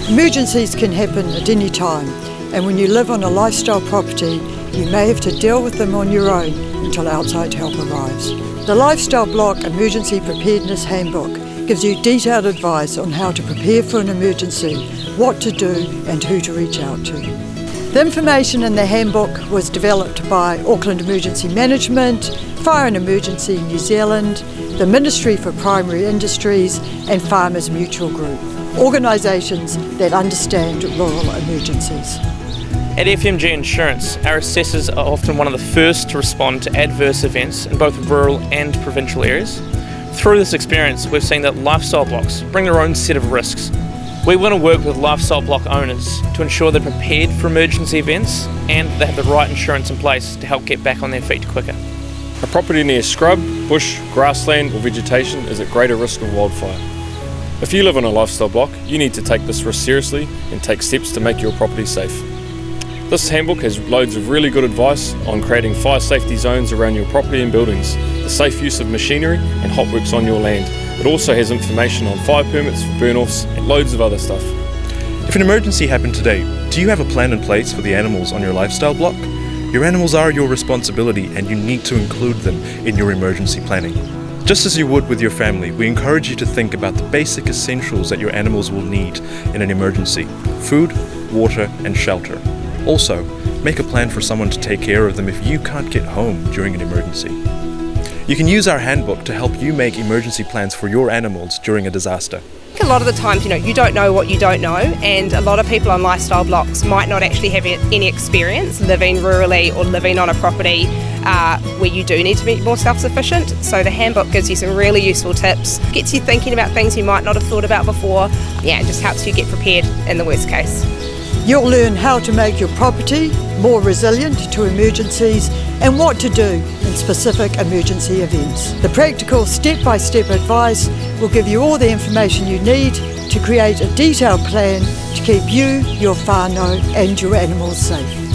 Emergencies can happen at any time, and when you live on a lifestyle property, you may have to deal with them on your own until outside help arrives. The Lifestyle Block Emergency Preparedness Handbook gives you detailed advice on how to prepare for an emergency, what to do and who to reach out to. The information in the handbook was developed by Auckland Emergency Management, Fire and Emergency New Zealand, the Ministry for Primary Industries and Farmers Mutual Group, organisations that understand rural emergencies. At FMG Insurance, our assessors are often one of the first to respond to adverse events in both rural and provincial areas. Through this experience, we've seen that lifestyle blocks bring their own set of risks. We want to work with lifestyle block owners to ensure they're prepared for emergency events and they have the right insurance in place to help get back on their feet quicker. A property near scrub, bush, grassland or vegetation is at greater risk of wildfire. If you live on a lifestyle block, you need to take this risk seriously and take steps to make your property safe. This handbook has loads of really good advice on creating fire safety zones around your property and buildings, the safe use of machinery and hot works on your land. It also has information on fire permits for burn-offs and loads of other stuff. If an emergency happened today, do you have a plan in place for the animals on your lifestyle block? Your animals are your responsibility and you need to include them in your emergency planning. Just as you would with your family, we encourage you to think about the basic essentials that your animals will need in an emergency: food, water and shelter. Also, make a plan for someone to take care of them if you can't get home during an emergency. You can use our handbook to help you make emergency plans for your animals during a disaster. A lot of the times, you don't know what you don't know, and a lot of people on lifestyle blocks might not actually have any experience living rurally or living on a property where you do need to be more self-sufficient. So the handbook gives you some really useful tips, gets you thinking about things you might not have thought about before. Yeah, it just helps you get prepared in the worst case. You'll learn how to make your property more resilient to emergencies and what to do in specific emergency events. The practical step-by-step advice will give you all the information you need to create a detailed plan to keep you, your whānau and your animals safe.